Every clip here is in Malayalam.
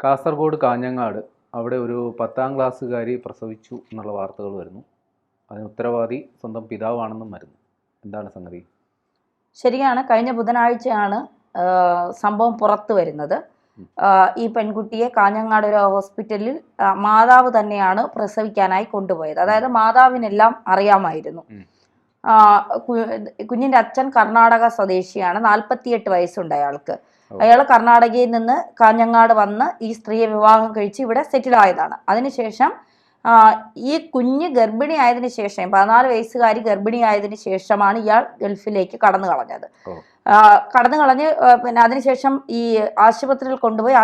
കാസർഗോഡ് കാഞ്ഞങ്ങാട് അവിടെ ഒരു 10ാം ക്ലാസ്സുകാരി പ്രസവിച്ചു എന്നുള്ള വാർത്തകൾ വരുന്നു. അതിന് ഉത്തരവാദി സ്വന്തം പിതാവാണെന്നും വരുന്നു. എന്താണ് സംഗതി? ശരിയാണ്. കഴിഞ്ഞ ബുധനാഴ്ചയാണ് സംഭവം പുറത്തു വരുന്നത്. ഈ പെൺകുട്ടിയെ കാഞ്ഞങ്ങാട് ഒരു ഹോസ്പിറ്റലിൽ മാതാവ് തന്നെയാണ് പ്രസവിക്കാനായി കൊണ്ടുപോയത്. അതായത് മാതാവിനെല്ലാം അറിയാമായിരുന്നു. കുഞ്ഞിൻ്റെ അച്ഛൻ കർണാടക സ്വദേശിയാണ്. 48 വയസ്സുണ്ട് അയാൾക്ക്. അയാൾ കർണാടകയിൽ നിന്ന് കാഞ്ഞങ്ങാട് വന്ന് ഈ സ്ത്രീയെ വിവാഹം കഴിച്ച് ഇവിടെ സെറ്റിലായതാണ്. അതിനുശേഷം ഈ കുഞ്ഞ് ഗർഭിണി ആയതിനു ശേഷം 14 വയസ്സുകാരി ഗർഭിണി ആയതിനു ശേഷമാണ് ഇയാൾ ഗൾഫിലേക്ക് കടന്നു കളഞ്ഞത്. കടന്നു കളഞ്ഞ് പിന്നെ അതിനുശേഷം ഈ ആശുപത്രിയിൽ കൊണ്ടുപോയി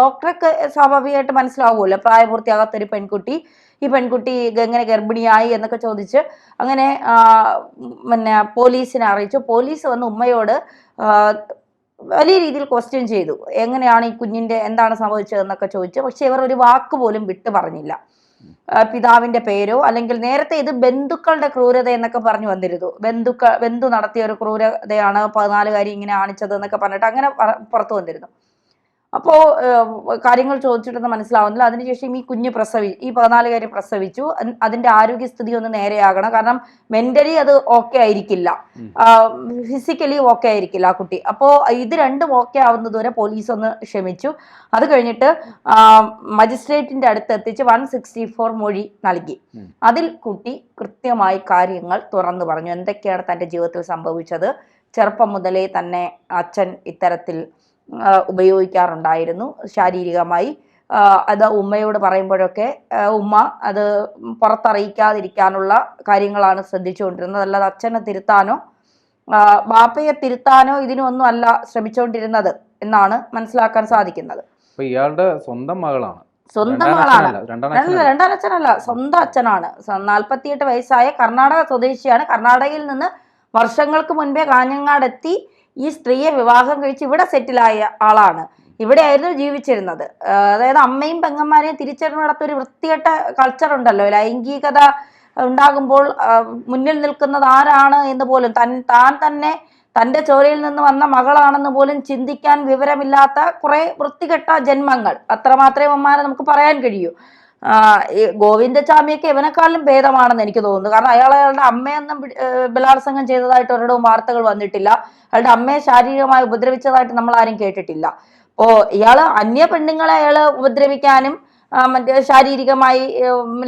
ഡോക്ടർക്ക് സ്വാഭാവികമായിട്ട് മനസ്സിലാവുമല്ലോ, പ്രായപൂർത്തിയാകാത്തൊരു പെൺകുട്ടി, ഈ പെൺകുട്ടി എങ്ങനെ ഗർഭിണിയായി എന്നൊക്കെ ചോദിച്ച് അങ്ങനെ പിന്നെ പോലീസിനെ അറിയിച്ചു. പോലീസ് വന്ന് ഉമ്മയോട് വലിയ രീതിയിൽ ക്വസ്റ്റ്യൻ ചെയ്തു, എങ്ങനെയാണ് ഈ കുഞ്ഞിൻ്റെ എന്താണ് സംഭവിച്ചതെന്നൊക്കെ ചോദിച്ചു. പക്ഷെ ഇവർ ഒരു വാക്ക് പോലും വിട്ടു പറഞ്ഞില്ല. പിതാവിൻ്റെ പേരോ അല്ലെങ്കിൽ നേരത്തെ ഇത് ബന്ധുക്കളുടെ ക്രൂരത എന്നൊക്കെ പറഞ്ഞു വന്നിരുന്നു. ബന്ധു നടത്തിയ ഒരു ക്രൂരതയാണ് 14കാരി ഇങ്ങനെ കാണിച്ചത് എന്നൊക്കെ പറഞ്ഞിട്ട് അങ്ങനെ പുറത്തു വന്നിരുന്നു. അപ്പോൾ കാര്യങ്ങൾ ചോദിച്ചിട്ടൊന്നും മനസ്സിലാവുന്നില്ല. അതിനുശേഷം ഈ കുഞ്ഞ് ഈ 14കാരി പ്രസവിച്ചു. അതിൻ്റെ ആരോഗ്യസ്ഥിതി ഒന്ന് നേരെയാകണം, കാരണം മെന്റലി അത് ഓക്കെ ആയിരിക്കില്ല, ഫിസിക്കലി ഓക്കെ ആയിരിക്കില്ല ആ കുട്ടി. അപ്പോൾ ഇത് രണ്ടും ഓക്കെ ആവുന്നതുവരെ പോലീസ് ഒന്ന് ക്ഷമിച്ചു. അത് കഴിഞ്ഞിട്ട് മജിസ്ട്രേറ്റിന്റെ അടുത്ത് എത്തിച്ച് 164 മൊഴി നൽകി. അതിൽ കുട്ടി കൃത്യമായി കാര്യങ്ങൾ തുറന്നു പറഞ്ഞു, എന്തൊക്കെയാണ് തൻ്റെ ജീവിതത്തിൽ സംഭവിച്ചത്. ചെറുപ്പം മുതലേ തന്നെ അച്ഛൻ ഇത്തരത്തിൽ ഉപയോഗിക്കാറുണ്ടായിരുന്നു ശാരീരികമായി. അത് ഉമ്മയോട് പറയുമ്പോഴൊക്കെ ഉമ്മ അത് പുറത്തറിയിക്കാതിരിക്കാനുള്ള കാര്യങ്ങളാണ് ശ്രദ്ധിച്ചുകൊണ്ടിരുന്നത്. അല്ലാതെ അച്ഛനെ തിരുത്താനോ ബാപ്പയെ തിരുത്താനോ ഇതിനൊന്നും അല്ല ശ്രമിച്ചുകൊണ്ടിരുന്നത് എന്നാണ് മനസ്സിലാക്കാൻ സാധിക്കുന്നത്. ഇയാളുടെ സ്വന്തം മകളാണ്, സ്വന്തം മകളാണ്, രണ്ടാം അച്ഛനല്ല, സ്വന്തം അച്ഛനാണ്. 48 വയസ്സായ കർണാടക സ്വദേശിയാണ്. കർണാടകയിൽ നിന്ന് വർഷങ്ങൾക്ക് മുൻപേ കാഞ്ഞങ്ങാടെത്തി ഈ സ്ത്രീയെ വിവാഹം കഴിച്ച് ഇവിടെ സെറ്റിലായ ആളാണ്. ഇവിടെയായിരുന്നു ജീവിച്ചിരുന്നത്. അതായത് അമ്മയും പെങ്ങന്മാരെയും തിരിച്ചറിഞ്ഞിടത്ത് ഒരു വൃത്തികെട്ട കൾച്ചർ ഉണ്ടല്ലോ. ലൈംഗികത ഉണ്ടാകുമ്പോൾ മുന്നിൽ നിൽക്കുന്നത് ആരാണ് എന്ന് പോലും താൻ തന്നെ തൻ്റെ ചോരയിൽ നിന്ന് വന്ന മകളാണെന്ന് പോലും ചിന്തിക്കാൻ വിവരമില്ലാത്ത കുറെ വൃത്തികെട്ട ജന്മങ്ങൾ, അത്രമാത്രമേ അമ്മമാരെ നമുക്ക് പറയാൻ കഴിയൂ. ഗോവിന്ദചാമിയൊക്കെ ഇവനെക്കാളും ഭേദമാണെന്ന് എനിക്ക് തോന്നുന്നു. കാരണം അയാളുടെ അമ്മയൊന്നും ബലാത്സംഗം ചെയ്തതായിട്ട് ഒരിടവും വാർത്തകൾ വന്നിട്ടില്ല. അയാളുടെ അമ്മയെ ശാരീരികമായി ഉപദ്രവിച്ചതായിട്ട് നമ്മൾ ആരും കേട്ടിട്ടില്ല. അപ്പോൾ ഇയാള് അന്യ പെണ്ണുങ്ങളെ അയാള് ഉപദ്രവിക്കാനും മറ്റേ ശാരീരികമായി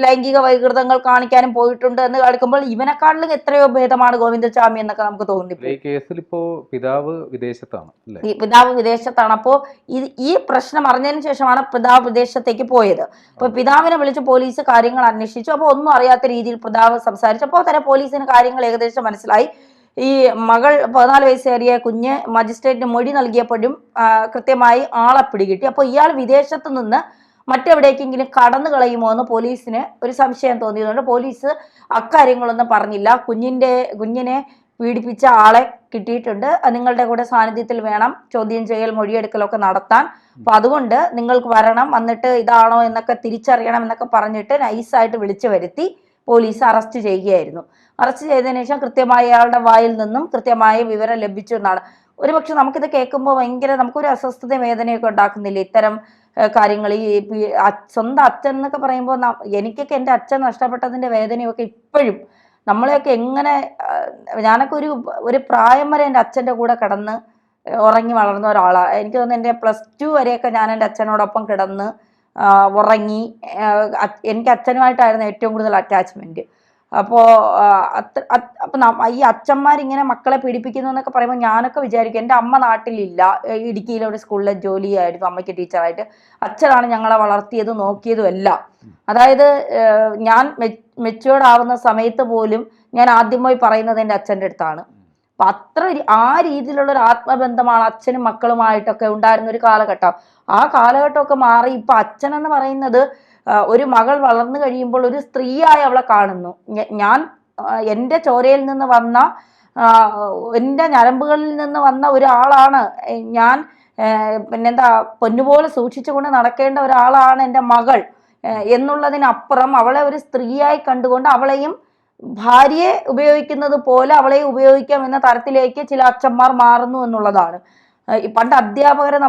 ലൈംഗിക വൈകൃതങ്ങൾ കാണിക്കാനും പോയിട്ടുണ്ട് എന്ന് കേൾക്കുമ്പോൾ ഇവനെക്കാളിലും എത്രയോ ഭേദമാണ് ഗോവിന്ദചാമി എന്നൊക്കെ നമുക്ക് തോന്നിപ്പോ. പിതാവ് വിദേശത്താണ്. പിതാവ് വിദേശത്താണ്. അപ്പോൾ ഈ പ്രശ്നം അറിഞ്ഞതിന് ശേഷമാണ് പിതാവ് വിദേശത്തേക്ക് പോയത്. അപ്പൊ പിതാവിനെ വിളിച്ച് പോലീസ് കാര്യങ്ങൾ അന്വേഷിച്ചു. അപ്പോൾ ഒന്നും അറിയാത്ത രീതിയിൽ പിതാവ് സംസാരിച്ചപ്പോൾ തന്നെ പോലീസിന് കാര്യങ്ങൾ ഏകദേശം മനസ്സിലായി. ഈ മകൾ 14 വയസ്സേറിയ കുഞ്ഞ് മജിസ്ട്രേറ്റിന് മൊഴി നൽകിയപ്പോഴും കൃത്യമായി ആളെ പിടികിട്ടി. അപ്പോൾ ഇയാൾ വിദേശത്ത് നിന്ന് മറ്റെവിടേക്കെങ്കിലും കടന്നു കളയുമോ എന്ന് പോലീസിന് ഒരു സംശയം തോന്നിയതുകൊണ്ട് പോലീസ് അക്കാര്യങ്ങളൊന്നും പറഞ്ഞില്ല. കുഞ്ഞിനെ പീഡിപ്പിച്ച ആളെ കിട്ടിയിട്ടുണ്ട്, നിങ്ങളുടെ കൂടെ സാന്നിധ്യത്തിൽ വേണം ചോദ്യം ചെയ്യൽ മൊഴിയെടുക്കലൊക്കെ നടത്താൻ, അപ്പൊ അതുകൊണ്ട് നിങ്ങൾക്ക് വരണം, വന്നിട്ട് ഇതാണോ എന്നൊക്കെ തിരിച്ചറിയണം എന്നൊക്കെ പറഞ്ഞിട്ട് നൈസായിട്ട് വിളിച്ചു വരുത്തി പോലീസ് അറസ്റ്റ് ചെയ്യുകയായിരുന്നു. അറസ്റ്റ് ചെയ്തതിനു ശേഷം കൃത്യമായി അയാളുടെ വായിൽ നിന്നും കൃത്യമായ വിവരം ലഭിച്ചു എന്നാണ്. ഒരുപക്ഷെ നമുക്കിത് കേൾക്കുമ്പോൾ നമുക്കൊരു അസ്വസ്ഥത വേദനയൊക്കെ ഉണ്ടാക്കുന്നില്ല ഇത്തരം കാര്യങ്ങൾ. ഈ സ്വന്തം അച്ഛൻ എന്നൊക്കെ പറയുമ്പോൾ എനിക്കൊക്കെ എൻ്റെ അച്ഛൻ നഷ്ടപ്പെട്ടതിൻ്റെ വേദനയൊക്കെ ഇപ്പോഴും നമ്മളെയൊക്കെ എങ്ങനെ, ഞാനൊക്കെ ഒരു പ്രായം വരെ എൻ്റെ അച്ഛൻ്റെ കൂടെ കിടന്ന് ഉറങ്ങി വളർന്ന ഒരാളാണ്. എനിക്ക് തോന്നുന്നു എൻ്റെ +2 വരെയൊക്കെ ഞാൻ എൻ്റെ അച്ഛനോടൊപ്പം കിടന്ന് ഉറങ്ങി. എനിക്ക് അച്ഛനുമായിട്ടായിരുന്നു ഏറ്റവും കൂടുതൽ അറ്റാച്ച്മെൻറ്റ്. അപ്പോൾ ഈ അച്ഛന്മാരിങ്ങനെ മക്കളെ പീഡിപ്പിക്കുന്നു എന്നൊക്കെ പറയുമ്പോൾ ഞാനൊക്കെ വിചാരിക്കും, എൻ്റെ അമ്മ നാട്ടിലില്ല, ഇടുക്കിയിലെ ഒരു സ്കൂളിലെ ജോലിയായിരുന്നു അമ്മയ്ക്ക് ടീച്ചറായിട്ട്. അച്ഛനാണ് ഞങ്ങളെ വളർത്തിയതും നോക്കിയതും എല്ലാം. അതായത് ഞാൻ മെച്യൂർഡ് ആവുന്ന സമയത്ത് പോലും ഞാൻ ആദ്യമായി പറയുന്നത് എൻ്റെ അച്ഛൻ്റെ അടുത്താണ്. അപ്പം ആ രീതിയിലുള്ള ഒരു ആത്മബന്ധമാണ് അച്ഛനും മക്കളുമായിട്ടൊക്കെ ഉണ്ടായിരുന്ന ഒരു കാലഘട്ടം. ആ കാലഘട്ടമൊക്കെ മാറി ഇപ്പം അച്ഛനെന്ന് പറയുന്നത് ഒരു മകൾ വളർന്നു കഴിയുമ്പോൾ ഒരു സ്ത്രീയായി അവളെ കാണുന്നു. ഞാൻ എൻ്റെ ചോരയിൽ നിന്ന് വന്ന, എൻ്റെ ഞരമ്പുകളിൽ നിന്ന് വന്ന ഒരാളാണ് ഞാൻ, പിന്നെന്താ പൊന്നുപോലെ സൂക്ഷിച്ചുകൊണ്ട് നടക്കേണ്ട ഒരാളാണ് എൻ്റെ മകൾ എന്നുള്ളതിനപ്പുറം അവളെ ഒരു സ്ത്രീയായി കണ്ടുകൊണ്ട് അവളെയും ഭാര്യയെ ഉപയോഗിക്കുന്നത് പോലെ അവളെ ഉപയോഗിക്കാം എന്ന തരത്തിലേക്ക് ചില അച്ഛന്മാർ മാറുന്നു എന്നുള്ളതാണ്. പണ്ട് അധ്യാപകരെ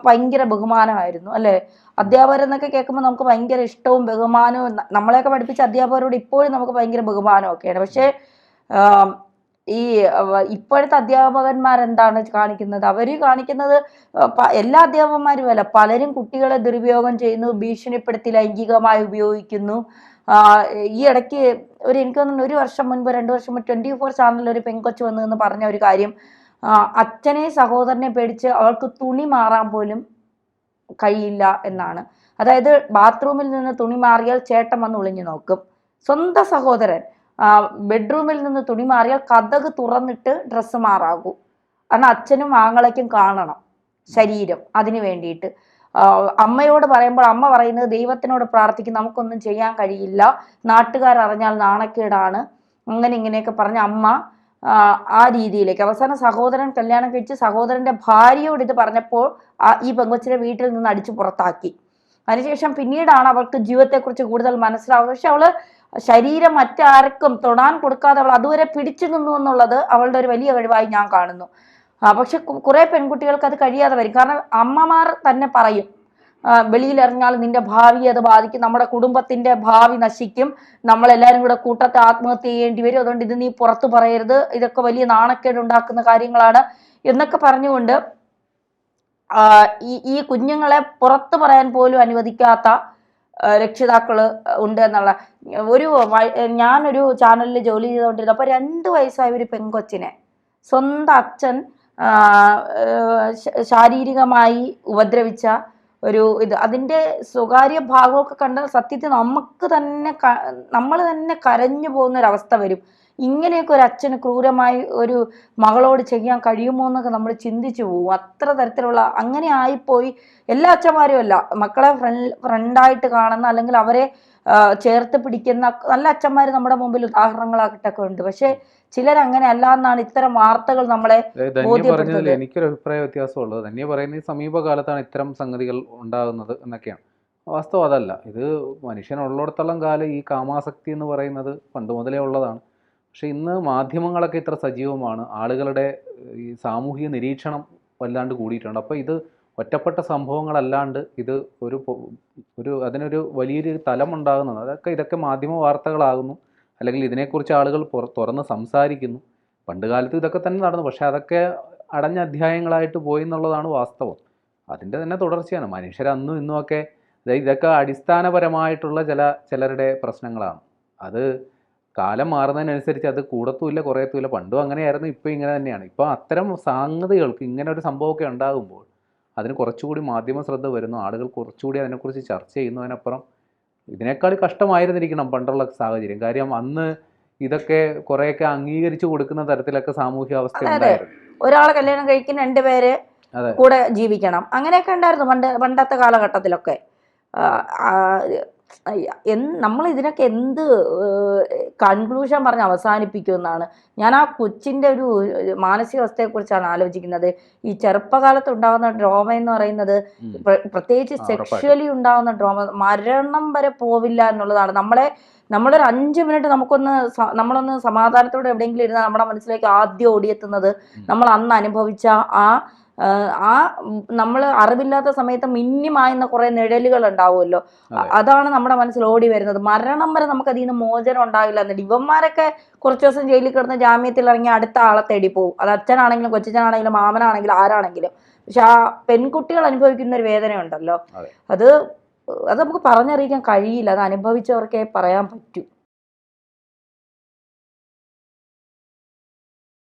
ഭയങ്കര ബഹുമാനമായിരുന്നു അല്ലെ. അധ്യാപകരെന്നൊക്കെ കേൾക്കുമ്പോൾ നമുക്ക് ഭയങ്കര ഇഷ്ടവും ബഹുമാനവും, നമ്മളെയൊക്കെ പഠിപ്പിച്ച അധ്യാപകരോട് ഇപ്പോഴും നമുക്ക് ഭയങ്കര ബഹുമാനമൊക്കെയാണ്. പക്ഷേ ഈ ഇപ്പോഴത്തെ അധ്യാപകന്മാരെന്താണ് കാണിക്കുന്നത്? അവര് കാണിക്കുന്നത് എല്ലാ അധ്യാപകന്മാരും അല്ല, പലരും കുട്ടികളെ ദുരുപയോഗം ചെയ്യുന്നു, ഭീഷണിപ്പെടുത്തി ലൈംഗികമായി ഉപയോഗിക്കുന്നു. ഈ ഇടയ്ക്ക് എനിക്ക് തോന്നുന്നു 1 വർഷം മുൻപ് 2 വർഷം മുൻപ് 24 ചാനലിൽ ഒരു പെൺകൊച്ചു വന്നു പറഞ്ഞ ഒരു കാര്യം, അച്ഛനെ സഹോദരനെ പേടിച്ച് അവൾക്ക് തുണി മാറാൻ പോലും കഴിയില്ല എന്നാണ്. അതായത് ബാത്റൂമിൽ നിന്ന് തുണി മാറിയാൽ ചേട്ടൻ വന്ന് ഒളിഞ്ഞു നോക്കും. സ്വന്തം സഹോദരൻ ബെഡ്റൂമിൽ നിന്ന് തുണി മാറിയാൽ കതക് തുറന്നിട്ട് ഡ്രസ്സ് മാറാകൂ. കാരണം അച്ഛനും ആങ്ങളയ്ക്കും കാണണം ശരീരം. അതിനു വേണ്ടിയിട്ട് അമ്മയോട് പറയുമ്പോൾ അമ്മ പറയുന്നത് ദൈവത്തിനോട് പ്രാർത്ഥിക്കും, നമുക്കൊന്നും ചെയ്യാൻ കഴിയില്ല, നാട്ടുകാരറിഞ്ഞാൽ നാണക്കേടാണ്, അങ്ങനെ ഇങ്ങനെയൊക്കെ പറഞ്ഞ അമ്മ ആ രീതിയിലേക്ക് അവസാനം സഹോദരൻ കല്യാണം കഴിച്ച് സഹോദരന്റെ ഭാര്യയോട് ഇത് പറഞ്ഞപ്പോൾ ഈ പെങ്കൊച്ചിനെ വീട്ടിൽ നിന്ന് അടിച്ചു പുറത്താക്കി. അതിനുശേഷം പിന്നീടാണ് അവൾക്ക് ജീവിതത്തെക്കുറിച്ച് കൂടുതൽ മനസ്സിലാവുന്നത്. പക്ഷെ അവള് ശരീരം മറ്റാർക്കും തൊടാൻ കൊടുക്കാതെ അവൾ അതുവരെ പിടിച്ചു നിന്നു എന്നുള്ളത് അവളുടെ ഒരു വലിയ കഴിവായി ഞാൻ കാണുന്നു. പക്ഷെ കുറെ പെൺകുട്ടികൾക്ക് അത് കഴിയാതെ വരും. കാരണം അമ്മമാർ തന്നെ പറയും, വെളിയിലിറങ്ങിയാൽ നിന്റെ ഭാവിയെ അത് ബാധിക്കും, നമ്മുടെ കുടുംബത്തിന്റെ ഭാവി നശിക്കും, നമ്മളെല്ലാവരും കൂടെ കൂട്ടത്തെ ആത്മഹത്യ ചെയ്യേണ്ടി വരും, അതുകൊണ്ട് ഇത് നീ പുറത്തു പറയരുത്, ഇതൊക്കെ വലിയ നാണക്കേട് ഉണ്ടാക്കുന്ന കാര്യങ്ങളാണ് എന്നൊക്കെ പറഞ്ഞുകൊണ്ട് ഈ കുഞ്ഞുങ്ങളെ പുറത്തു പറയാൻ പോലും അനുവദിക്കാത്ത രക്ഷിതാക്കള് ഉണ്ട് എന്നുള്ള ഞാനൊരു ചാനലിൽ ജോലി ചെയ്തുകൊണ്ടിരുന്നത്. അപ്പോൾ 2 വയസ്സായ ഒരു പെൺകൊച്ചിനെ സ്വന്തം അച്ഛൻ ശാരീരികമായി ഉപദ്രവിച്ച അതിന്റെ സ്വകാര്യ ഭാഗമൊക്കെ കണ്ടാൽ സത്യത്തിൽ നമ്മൾ തന്നെ കരഞ്ഞു പോകുന്ന ഒരവസ്ഥ വരും. ഇങ്ങനെയൊക്കെ ഒരു അച്ഛന് ക്രൂരമായി ഒരു മകളോട് ചെയ്യാൻ കഴിയുമോ എന്നൊക്കെ നമ്മൾ ചിന്തിച്ചു പോകും. അത്ര തരത്തിലുള്ള അങ്ങനെ ആയിപ്പോയി. എല്ലാ അച്ഛന്മാരും അല്ല, മക്കളെ ഫ്രണ്ടായിട്ട് കാണുന്ന അല്ലെങ്കിൽ അവരെ ചേർത്ത് പിടിക്കുന്ന നല്ല അച്ഛന്മാർ നമ്മുടെ മുമ്പിൽ ഉദാഹരണങ്ങളായിട്ടൊക്കെ ഉണ്ട്. പക്ഷെ ചിലരങ്ങനെ അല്ല എന്നാണ് ഇത്തരം വാർത്തകൾ നമ്മളെ ബോധ്യപ്പെടുത്തുന്നത്. എനിക്കൊരു അഭിപ്രായ വ്യത്യാസമുള്ളത് തന്നെ പറയുന്നത് ഈ സമീപകാലത്താണ് ഇത്തരം സംഗതികൾ ഉണ്ടാകുന്നത് എന്നൊക്കെയാണ്. വാസ്തവം അതല്ല. ഇത് മനുഷ്യനുള്ളിടത്തോളം കാലം ഈ കാമാസക്തി എന്ന് പറയുന്നത് പണ്ട് മുതലേ ഉള്ളതാണ്. പക്ഷെ ഇന്ന് മാധ്യമങ്ങളൊക്കെ ഇത്ര സജീവമാണ്, ആളുകളുടെ ഈ സാമൂഹിക നിരീക്ഷണം വല്ലാണ്ട് കൂടിയിട്ടുണ്ട്. അപ്പോൾ ഇത് ഒറ്റപ്പെട്ട സംഭവങ്ങളല്ലാണ്ട് ഇത് അതിനൊരു വലിയൊരു തലം ഉണ്ടാകുന്നത്. ഇതൊക്കെ മാധ്യമ വാർത്തകളാകുന്നു, അല്ലെങ്കിൽ ഇതിനെക്കുറിച്ച് ആളുകൾ തുറന്ന് സംസാരിക്കുന്നു. പണ്ട് കാലത്ത് ഇതൊക്കെ തന്നെ നടന്നു, പക്ഷെ അതൊക്കെ അടഞ്ഞ അധ്യായങ്ങളായിട്ട് പോയി എന്നുള്ളതാണ് വാസ്തവം. അതിൻ്റെ തന്നെ തുടർച്ചയാണ്. മനുഷ്യരന്നും ഇന്നുമൊക്കെ ഇതൊക്കെ അടിസ്ഥാനപരമായിട്ടുള്ള ചിലരുടെ പ്രശ്നങ്ങളാണ്. അത് കാലം മാറുന്നതിനനുസരിച്ച് അത് കൂടത്തുമില്ല കുറയത്തുമില്ല. പണ്ടും അങ്ങനെയായിരുന്നു, ഇപ്പോൾ ഇങ്ങനെ തന്നെയാണ്. ഇപ്പോൾ അത്തരം സംഗതികൾക്ക് ഇങ്ങനെ ഒരു സംഭവമൊക്കെ ഉണ്ടാകുമ്പോൾ അതിന് കുറച്ചുകൂടി മാധ്യമ ശ്രദ്ധ വരുന്നു, ആളുകൾ കുറച്ചുകൂടി അതിനെക്കുറിച്ച് ചർച്ച ചെയ്യുന്നതിനപ്പുറം ഇതിനേക്കാൾ കഷ്ടമായിരുന്നിരിക്കണം പണ്ടുള്ള സാഹചര്യം. കാര്യം അന്ന് ഇതൊക്കെ കുറേയൊക്കെ അംഗീകരിച്ചു കൊടുക്കുന്ന തരത്തിലൊക്കെ സാമൂഹ്യ അവസ്ഥ ഉണ്ടായിരുന്നു. ഒരാളെ കല്യാണം കഴിക്കുന്ന 2 പേര് കൂടെ ജീവിക്കണം, അങ്ങനെയൊക്കെ ഉണ്ടായിരുന്നു പണ്ടത്തെ കാലഘട്ടത്തിലൊക്കെ. നമ്മൾ ഇതിനൊക്കെ എന്ത് കൺക്ലൂഷൻ പറഞ്ഞ് അവസാനിപ്പിക്കുമെന്നാണ് ഞാൻ ആ കൊച്ചിൻ്റെ ഒരു മാനസികാവസ്ഥയെക്കുറിച്ചാണ് ആലോചിക്കുന്നത്. ഈ ചെറുപ്പകാലത്ത് ഉണ്ടാകുന്ന ട്രോമ എന്ന് പറയുന്നത്, പ്രത്യേകിച്ച് സെക്ഷലി ഉണ്ടാകുന്ന ട്രോമ മരണം വരെ പോവില്ല എന്നുള്ളതാണ്. നമ്മളൊരു 5 മിനിറ്റ് നമ്മളൊന്ന് സമാധാനത്തോടെ എവിടെയെങ്കിലും ഇരുന്നാൽ നമ്മുടെ മനസ്സിലേക്ക് ആദ്യം ഓടിയെത്തുന്നത് നമ്മൾ അന്ന് അനുഭവിച്ച നമ്മൾ അറിവില്ലാത്ത സമയത്ത് മിന്നിമായുന്ന കുറെ നിഴലുകൾ ഉണ്ടാവുമല്ലോ, അതാണ് നമ്മുടെ മനസ്സിൽ ഓടി വരുന്നത്. മരണം വരെ നമുക്ക് അതിൽ നിന്ന് മോചനം ഉണ്ടാവില്ല എന്നിട്ട് ഇവന്മാരൊക്കെ കുറച്ച് ദിവസം ജയിലിൽ കിടന്ന് ജാമ്യത്തിൽ ഇറങ്ങി അടുത്ത ആളെ തേടി പോകും. അത് അച്ഛനാണെങ്കിലും കൊച്ചച്ഛനാണെങ്കിലും മാമനാണെങ്കിലും ആരാണെങ്കിലും. പക്ഷെ ആ പെൺകുട്ടികൾ അനുഭവിക്കുന്ന ഒരു വേദന ഉണ്ടല്ലോ, അത് നമുക്ക് പറഞ്ഞറിയിക്കാൻ കഴിയില്ല. അത് അനുഭവിച്ചവർക്കേ പറയാൻ പറ്റൂ.